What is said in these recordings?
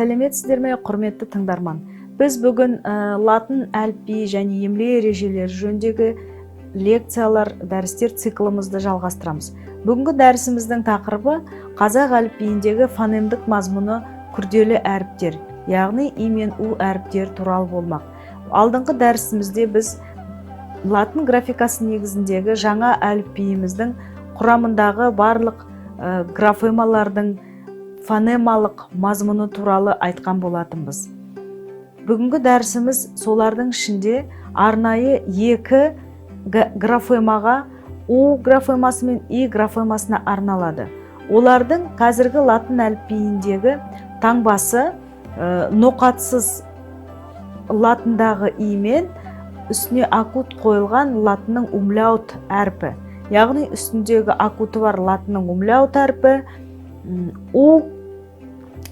Сәлеметсіздер ме, құрметті тыңдарман? Біз бүгін латын әліпбиі және емле ережелері жөніндегі лекциялар, дәрістер циклымызды жалғастырамыз. Бүгінгі дәрісіміздің тақырыбы қазақ әліпбиіндегі фонемдік мазмұны күрделі әріптер, яғни и мен у әріптері туралы болмақ. Алдыңғы дәрісімізде біз латын графикасы негізіндегі жаңа әліпбиіміздің құрамындағы барлық графемалардың фонемалық мазмұны туралы айтқан болатынбыз. Бүгінгі дәрісіміз солардың ішінде арнайы екі графемаға у графемасы мен и графемасына арналады. Олардың қазіргі латын әліпбиіндегі таңбасы ноқатсыз латындағы и мен үстіне акут қойылған латынның умляут әрпі. Яғни үстіндегі акуты бар латынның умляут әрпі у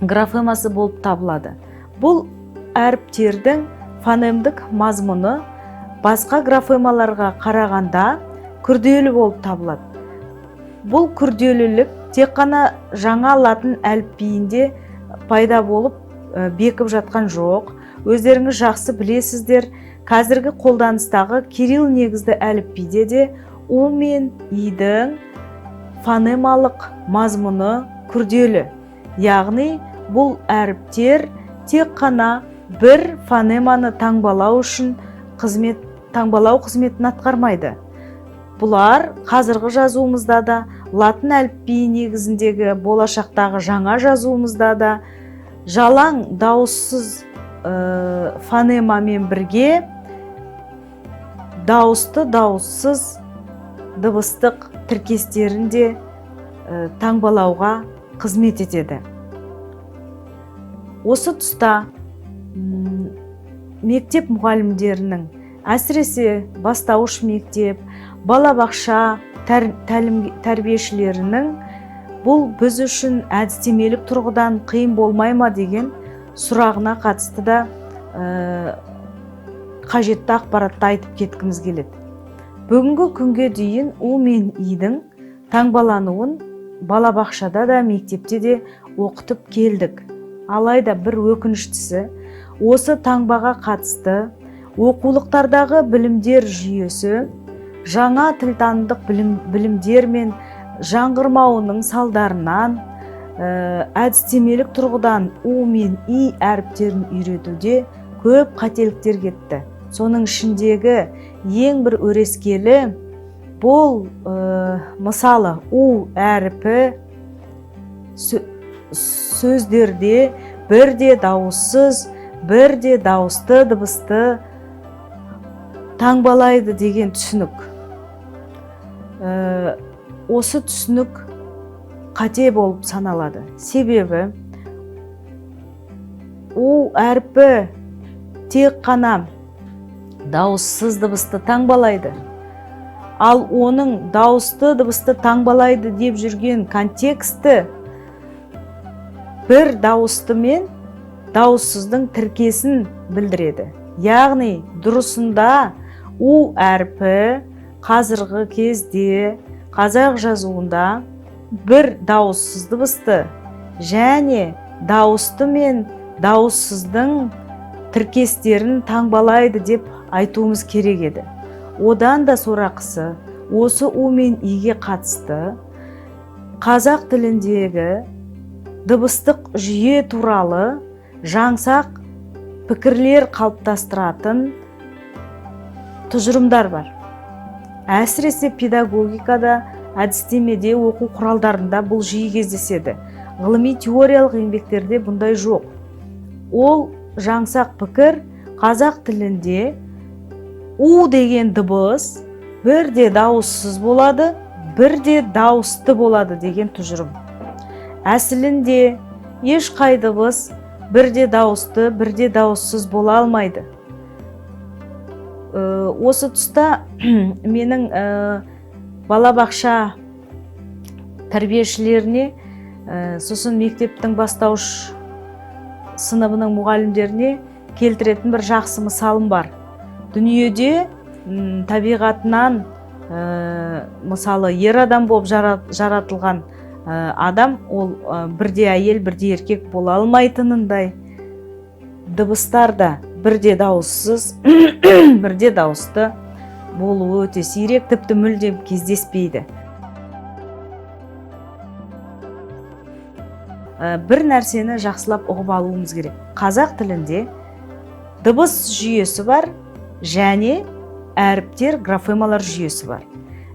графемасы болып табылады. Бұл әріптердің фонемдік мазмұны басқа графемаларға қарағанда күрделі болып табылады. Бұл күрделілік тек қана жаңа латын әліпбиінде пайда болып бекіп жатқан жоқ. Өздеріңіз жақсы білесіздер, қазіргі қолданыстағы кирилл негізді әліпбиде де у мен и-дің фонемалық мазмұны күрделі. Яғни бұл әріптер тек қана бір фонеманы таңбалау үшін таңбалау қызметін атқармайды. Бұлар қазіргі жазуымызда да, латын әліпбиі негізіндегі болашақтағы жаңа жазуымызда да жалаң дауыссыз фонемамен бірге дауысты дауыссыз дыбыстық тіркестерін де таңбалауға қызмет етеді. Осы тұста мектеп мұғалімдерінің, әсіресе бастауыш мектеп, балабақша тәрбиешілерінің бұл біз үшін әдістемелік тұрғыдан қиын болмай ма деген сұрағына қатысты да қажетті ақпаратты айтып кеткіміз келеді. Бүгінгі күнге дейін у мен и-дің таңбалануын балабақшада да мектепте де оқытып келдік. Алайда бір өкініштісі, осы таңбаға қатысты оқулықтардағы білімдер жүйесі жаңа тілтанымдық білімдер мен жаңғырмауының салдарынан әдістемелік тұрғыдан у мен и әріптерін үйретуде көп қателіктер кетті. Соның ішіндегі ең бір өрескелі бұл мысалы у әріпі сөздерде бірде дауыссыз, бірде дауысты дыбысты таңбалайды деген түсінік. Осы түсінік қате болып саналады. Себебі у әрпі тек қана дауыссыз дыбысты таңбалайды. Ал оның дауысты дыбысты таңбалайды деп жүрген контексті бір дауысты мен дауыссыздың тіркесін білдіреді. Яғни дұрысында у әрпі қазіргі кезде қазақ жазуында бір дауыссыз дыбысты және дауысты мен дауыссыздың тіркестерін таңбалайды деп айтуымыз керек еді. Одан да сорақысы, осы у мен и-ге қатысты қазақ тіліндегі дыбыстық жүйе туралы жаңсақ пікірлер қалыптастыратын тұжырымдар бар. Әсіресе педагогикада, әдістемеде, оқу құралдарында бұл жиі кездеседі. Ғылыми теориялық еңбектерде бұндай жоқ. Ол жаңсақ пікір қазақ тілінде у деген дыбыс бірде дауыссыз болады, бірде дауысты болады деген тұжырым. Әсілінде ешқай дыбыс бірде дауысты, бірде дауыссыз бола алмайды. Осы тұста менің балабақша тәрбиешілеріне, сосын мектептің бастауыш сыныбының мұғалімдеріне келтіретін бір жақсы мысалым бар. Дүниеде табиғатынан мысалы ер адам болып жаратылған адам ол бірде әйел бірде еркек бола алмайтынындай, дыбыстар да бірде дауыссыз, бірде дауысты болуы өте сирек, тіпті мүлдем кездеспейді. Бір нәрсені жақсылап ұғып алуымыз керек. Қазақ тілінде дыбыс жүйесі бар және әріптер, графемалар жүйесі бар.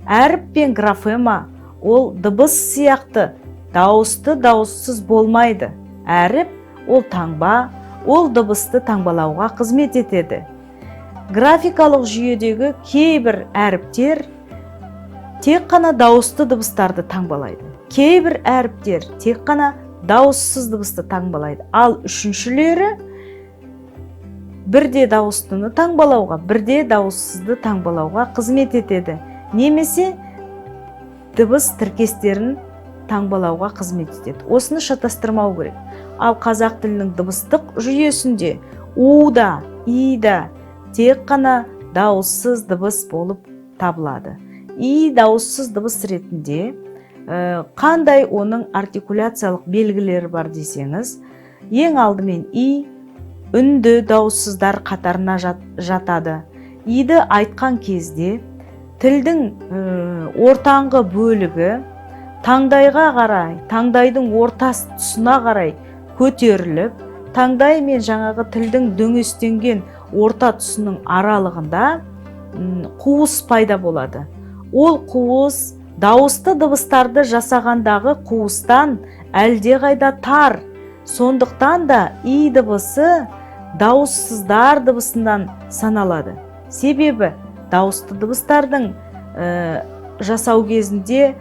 Әріп пен графема ол дыбыс сияқты дауысты дауыссыз болмайды. Әріп ол таңба, ол дыбысты таңбалауға қызмет етеді. Графикалық жүйедегі кейбір әріптер тек қана дауысты дыбыстарды таңбалайды. Кейбір әріптер тек қана дауыссыз дыбысты таңбалайды. Ал үшіншілері бірде дауыстыны таңбалауға, бірде дауыссызды таңбалауға қызмет етеді. Немесе дыбыс тіркестерін таңбалауға қызмет етеді. Осыны шатастырмау керек. Ал қазақ тілінің дыбыстық жүйесінде у-да, и-да тек қана дауыссыз дыбыс болып табылады. И дауыссыз дыбыс ретінде қандай оның артикуляциялық белгілері бар десеңіз, ең алдымен и үнді дауыссыздар қатарына жатады. И-ді айтқан кезде тілдің ортаңғы бөлігі таңдайға қарай, таңдайдың ортас тұсына қарай көтеріліп, таңдай мен жаңағы тілдің дөңестенген орта тұсының аралығында қуыс пайда болады. Ол қуыс дауысты дыбыстарды жасағандағы қуыстан әлдеқайда тар. Сондықтан да и дыбысы дауыссыздар дыбысынан саналады. Себебі дауысты дыбыстардың жасау кезінде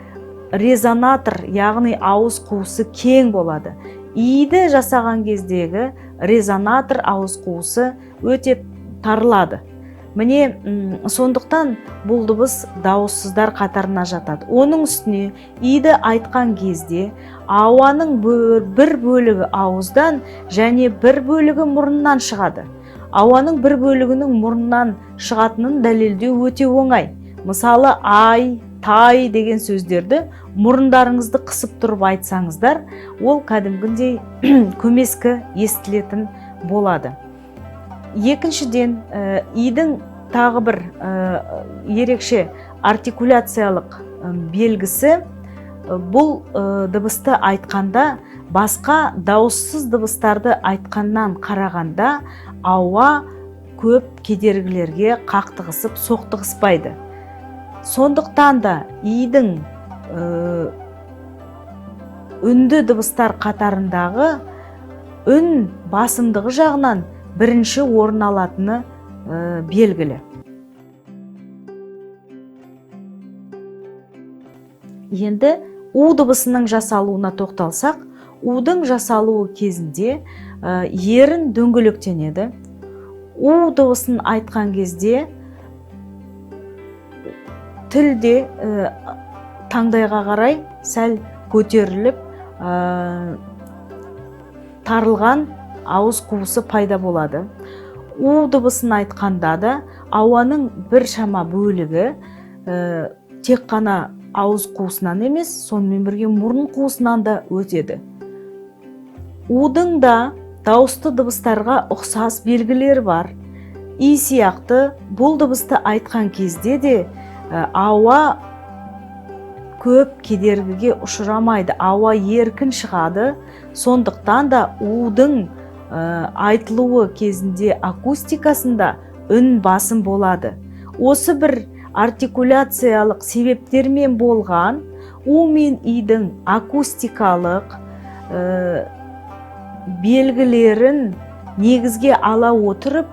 резонатор, яғни ауыз қуысы кең болады. И-ді жасаған кездегі резонатор ауыз қуысы өте тарылады. Міне, сондықтан бұл дыбыс дауыссыздар қатарына жатады. Оның үстіне и-ді айтқан кезде ауаның бір бөлігі ауыздан және бір бөлігі мұрыннан шығады. Ауаның бір бөлігінің мұрыннан шығатынын дәлелдеу өте оңай. Мысалы, ай, тай деген сөздерді мұрындарыңызды қысып тұрып айтсаңыздар, ол кәдімгідей көмескі естілетін болады. Екіншіден, и-дің тағы бір ерекше артикуляциялық белгісі, бұл дыбысты айтқанда басқа дауыссыз дыбыстарды айтқаннан қарағанда ауа көп кедергілерге қақтығысып соқтығыспайды. Сондықтан да и-дің үнді дыбыстар қатарындағы үн басымдығы жағынан бірінші орын алатыны белгілі. Енді у дыбысының жасалуына тоқталсақ, у-дің жасалуы кезінде ерін дөңгелектенеді. У дыбысын айтқан кезде тілде таңдайға қарай сәл көтеріліп, тарылған ауыз қуысы пайда болады. У дыбысын айтқанда да ауаның бір шама бөлігі тек қана ауыз қуысынан емес, сонымен бірге мұрын қуысынан да өтеді. У-дің да дауысты дыбыстарға ұқсас белгілер бар. И сияқты бұл дыбысты айтқан кезде де ауа көп кедергіге ұшырамайды, ауа еркін шығады. Сондықтан да у-дің айтылуы кезінде акустикасында үн басым болады. Осы бір артикуляциялық себептермен болған у мен и-дің акустикалық белгілерін негізге ала отырып,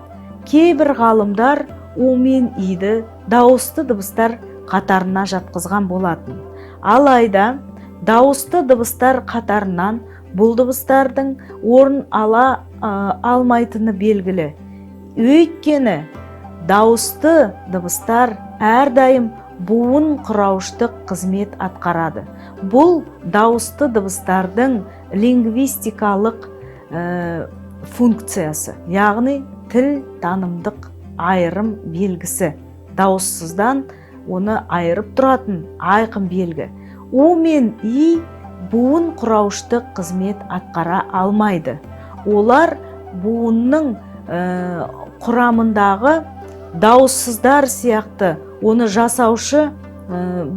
кейбір ғалымдар у мен и-ді дауысты дыбыстар қатарына жатқызған болатын. Алайда дауысты дыбыстар қатарынан бұл дыбыстардың орын ала алмайтыны белгілі. Өйткені дауысты дыбыстар әрдайым буын құрауыштық қызмет атқарады. Бұл дауысты дыбыстардың лингвистикалық функциясы, яғни тіл танымдық айырым белгісі. Дауыссыздан оны айырып тұратын айқын белгі. У мен и буын құрауыштық қызмет атқара алмайды. Олар буынның құрамындағы дауыссыздар сияқты оны жасаушы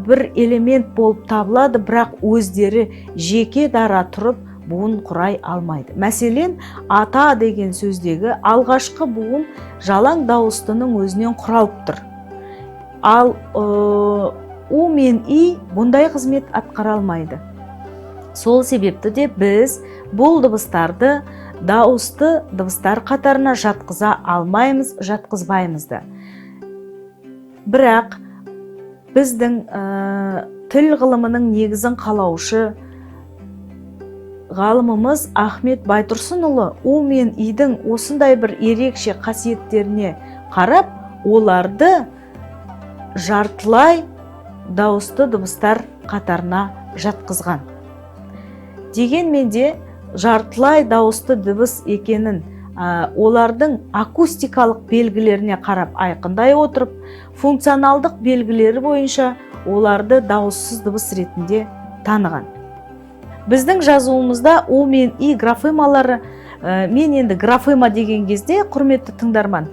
бір элемент болып табылады, бірақ өздері жеке дара тұрып буын құрай алмайды. Мәселен, ата деген сөздегі алғашқы буын жалаң дауыстының өзінен құралып тұр. Ал у мен и бұндай қызмет атқара алмайды. Сол себепті де біз бұл дыбыстарды дауысты дыбыстар қатарына жатқыза алмаймыз, жатқызбаймыз да. Бірақ біздің тіл ғылымының негізін қалаушы ғалымымыз Ахмет Байтұрсынұлы у мен идің осындай бір ерекше қасиеттеріне қарап, оларды жартылай дауысты дыбыстар қатарына жатқызған. Дегенмен де жартылай дауысты дыбыс екенін олардың акустикалық белгілеріне қарап айқындай отырып, функционалдық белгілері бойынша оларды дауыссыз дыбыс ретінде таныған. Біздің жазуымызда у мен и графемалары, мен енді графема деген кезде, құрметті тыңдарман,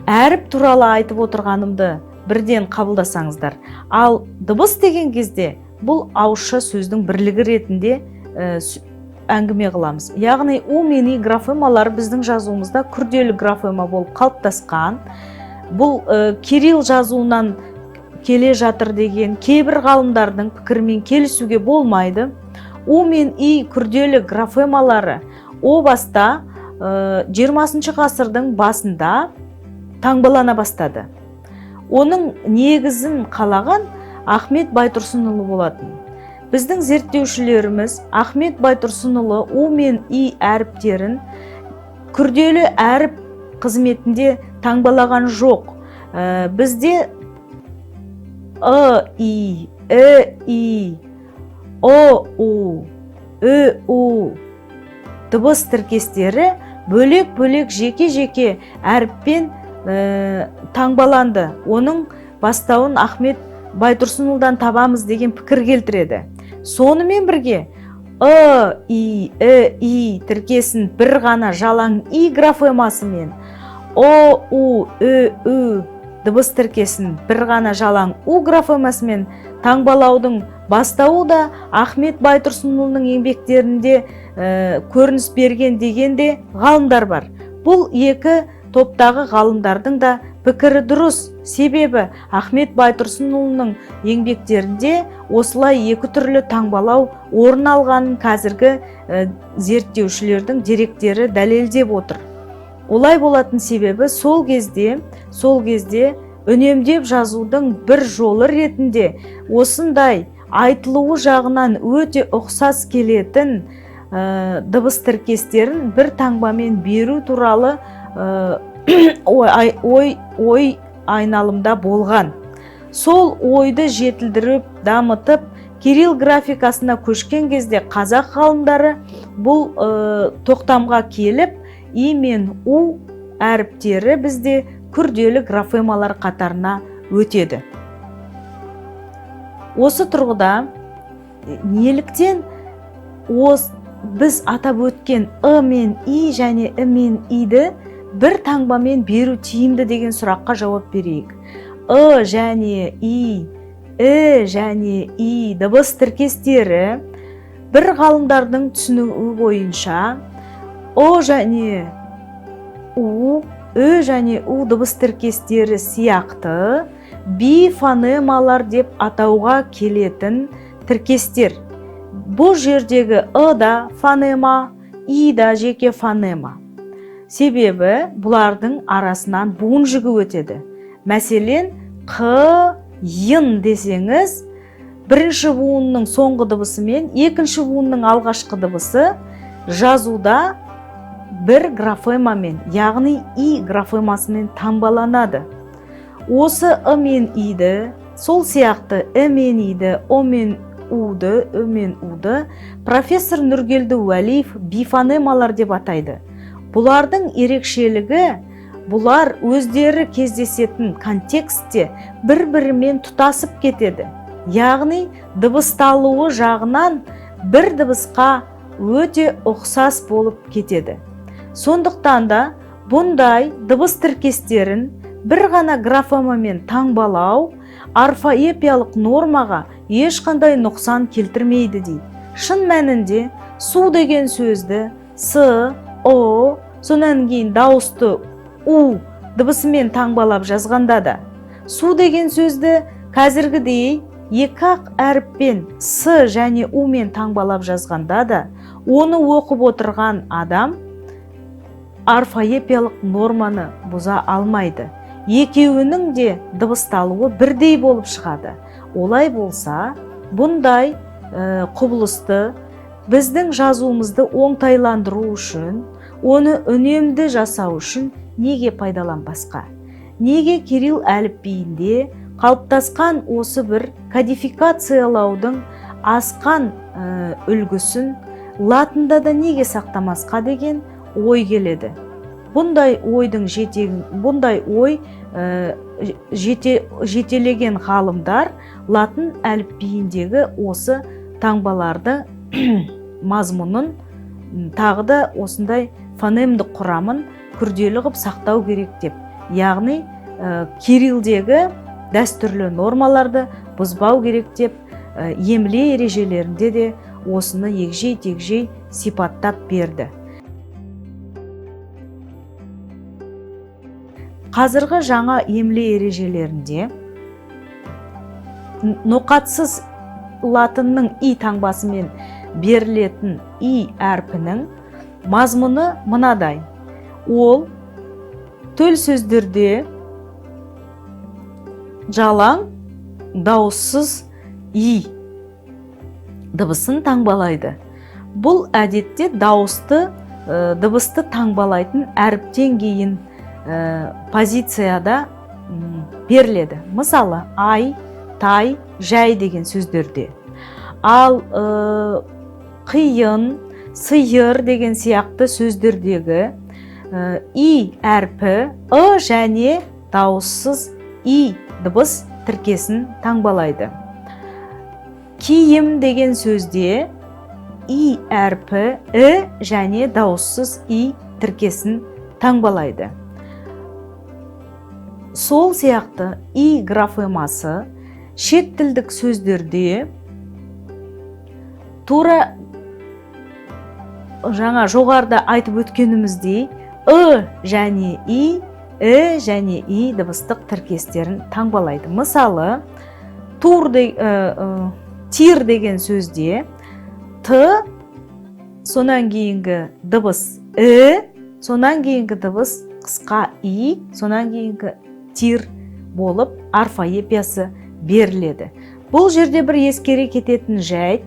әріп туралы айтып отырғанымды бірден қабылдасаңыздар. Ал дыбыс деген кезде бұл ауызша сөздің бірлігі ретінде әңгіме қыламыз. Яғни у мен и графемалары біздің жазуымызда күрделі графема болып қалыптасқан. Бұл кирилл жазуынан келе жатыр деген кейбір ғалымдардың пікірімен келісуге болмайды. У мен и күрделі графемалары о баста 20 ғасырдың басында таңбалана бастады. Оның негізін қалаған Ахмет Байтұрсынұлы болатын. Біздің зерттеушілеріміз Ахмет Байтұрсынұлы у мен и әріптерін күрделі әріп қызметінде таңбалаған жоқ. Бізде и, и, о-у, ö-у дыбыс тіркестері бөлек-бөлек жеке-жеке әріппен таңбаланды. Оның бастауын Ахмет Байтұрсынұлдан табамыз деген пікір келтіреді. Сонымен бірге и тіркесін бір ғана жалаң и графемасымен, о-у, ö-у дыбыс тіркесін бір ғана жалаң у графемасымен таңбалаудың бастауы да Ахмет Байтұрсынұлының еңбектерінде көрініс берген дегенде ғалымдар бар. Бұл екі топтағы ғалымдардың да пікірі дұрыс. Себебі Ахмет Байтұрсынұлының еңбектерінде осылай екі түрлі таңбалау орын алғанын қазіргі зерттеушілердің деректері дәлелдеп отыр. Олай болатын себебі сол кезде үнемдеп жазудың бір жолы ретінде осындай айтылуы жағынан өте ұқсас келетін дыбыс тіркестерін бір таңбамен беру туралы ой айналымда болған. Сол ойды жетілдіріп, дамытып, кирилл графикасына көшкен кезде қазақ ғалымдары бұл тоқтамға келіп, и мен у әріптері бізде күрделі графемалар қатарына өтеді. Осы тұрғыда неліктен біз атап өткен ы мен и және і мен иді бір таңбамен беру тиімді деген сұраққа жауап берейік. Ы және и, і және и дыбыс тіркестері бір ғалымдардың түсінуі бойынша о және у, ö және у дыбыс тіркестері сияқты бифонемалар деп атауға келетін тіркестер. Бұл жердегі ы да фонема, и да жеке фонема. Себебі бұлардың арасынан буын жігі өтеді. Мәселен, қ, йын десеңіз, бірінші буынның соңғы дыбысы мен екінші буынның алғашқы дыбысы жазуда бір графемамен, яғни и графемасымен таңбаланады. Осы ы мен иді, сол сияқты і мен иді, о мен уды, ö мен уды профессор Нұргелді Уәлиев бифонемалар деп атайды. Бұлардың ерекшелігі, бұлар өздері кездесетін контекстте бір-бірімен тұтасып кетеді. Яғни дыбысталуы жағынан бір дыбысқа өте ұқсас болып кетеді. Сондықтан да бұндай дыбыс тіркестерін бір ғана графемамен таңбалау орфоэпиялық нормаға ешқандай нұқсан келтірмейді дейді. Шын мәнінде су деген сөзді с, о, сонан кейін дауысты у дыбысымен таңбалап жазғанда да, су деген сөзді қазіргідей екі ақ әріппен с және у мен таңбалап жазғанда да, оны оқып отырған адам орфоэпиялық норманы бұза алмайды. Екеуінің де дыбысталуы бірдей болып шығады. Олай болса, бұндай құбылысты біздің жазуымызды оңтайландыру үшін, оны үнемді жасау үшін неге пайдаланбасқа? Неге кирилл әліпбиінде қалыптасқан осы бір кодификациялаудың асқан үлгісін латында да неге сақтамасқа деген ой келеді. Бұндай ой жетелеген ғалымдар латын әліпбиіндегі осы таңбаларды мазмұнын тағы да осындай фонемдік құрамын күрделі ғып сақтау керек деп. Яғни кириллдегі дәстүрлі нормаларды бұзбау керек деп емле ережелерінде де осыны егжей-тегжей сипаттап берді. Қазіргі жаңа емле ережелерінде ноқатсыз латынның и таңбасымен берілетін и әрпінің мазмұны мынадай. Ол төл сөздерде жалаң дауыссыз и дыбысын таңбалайды. Бұл әдетте дауысты дыбысты таңбалайтын әріптен кейін позицияда беріледі. Мысалы, ай, тай, жай деген сөздерде. Ал қиын, сиыр деген сияқты сөздердегі и әрпі және дауыссыз и дыбыс тіркесін таңбалайды. Киім деген сөзде и әрпі және дауыссыз и тіркесін таңбалайды. Сол сияқты и графемасы шет тілдік сөздерде тура жаңа жоғарыда айтып өткеніміздей және и, және и дыбыстық тіркестерін таңбалайды. Мысалы, тир деген сөзде т, сонан кейінгі дыбыс сонан кейінгі дыбыс қысқа и, сонан кейінгі тир болып орфоэпиясы беріледі. Бұл жерде бір ескере кететін жайт,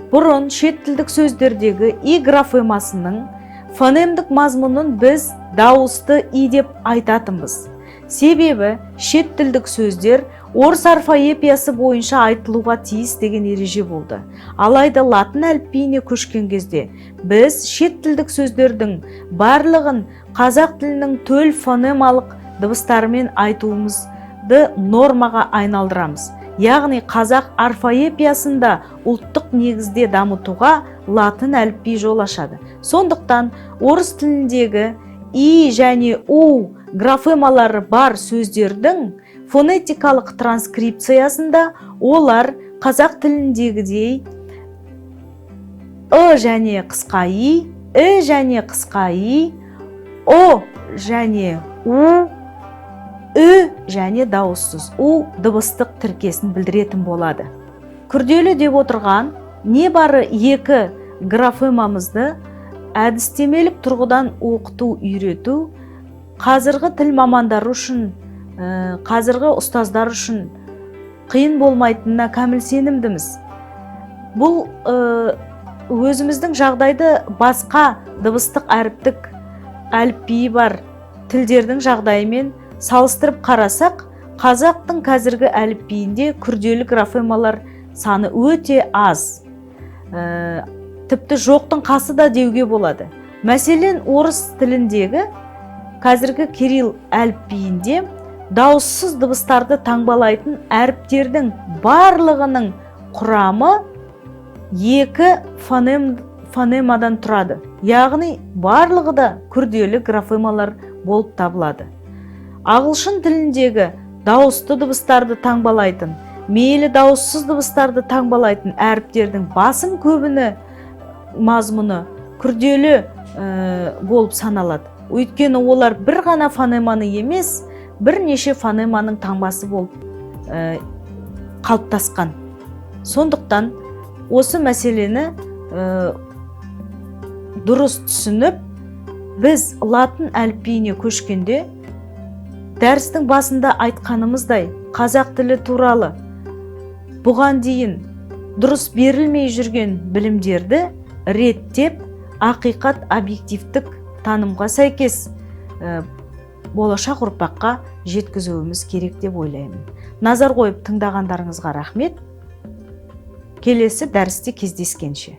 бұрын шет тілдік сөздердегі и графемасының фонемдік мазмұнын біз дауысты и деп айтатынбыз. Себебі шет тілдік сөздер орыс орфоэпиясы бойынша айтылуға тиіс деген ереже болды. Алайда латын әліпбиіне көшкен кезде біз шет тілдік сөздердің барлығын қазақ тілінің төл фонемалық дыбыстарымен айтуымызды нормаға айналдырамыз. Яғни қазақ орфоэпиясында ұлттық негізде дамытуға латын әліпби жол ашады. Сондықтан орыс тіліндегі и және у графемалары бар сөздердің фонетикалық транскрипциясында олар қазақ тіліндегідей және қысқа и, және қысқа и, о және у, және дауыссыз у дыбыстық тіркесін білдіретін болады. Күрделі деп отырған небары екі графемамызды әдістемелік тұрғыдан оқыту, үйрету қазіргі тіл мамандары үшін, қазіргі ұстаздар үшін қиын болмайтынына кәміл сенімдіміз. Бұл өзіміздің жағдайды басқа дыбыстық әріптік әліпбиі бар тілдердің жағдайымен салыстырып қарасақ, қазақтың қазіргі әліпбиінде күрделі графемалар саны өте аз. Тіпті жоқтың қасы да деуге болады. Мәселен, орыс тіліндегі қазіргі кирилл әліпбиінде дауыссыз дыбыстарды таңбалайтын әріптердің барлығының құрамы екі фонемадан тұрады. яғни барлығы да күрделі графемалар болып табылады. Ағылшын тіліндегі дауысты дыбыстарды таңбалайтын, мейлі дауыссыз дыбыстарды таңбалайтын әріптердің басым көбіні мазмұны күрделі болып саналады. Өйткені олар бір ғана фонеманы емес, бірнеше фонеманың таңбасы болып қалыптасқан. Сондықтан осы мәселені дұрыс түсініп, біз латын әліпбиіне көшкенде дәрістің басында айтқанымыздай қазақ тілі туралы бұған дейін дұрыс берілмей жүрген білімдерді реттеп, ақиқат объективтік танымға сәйкес болашақ ұрпаққа жеткізуіміз керек деп ойлаймын. Назар қойып тыңдағандарыңызға рахмет. Келесі дәрісте кездескенше.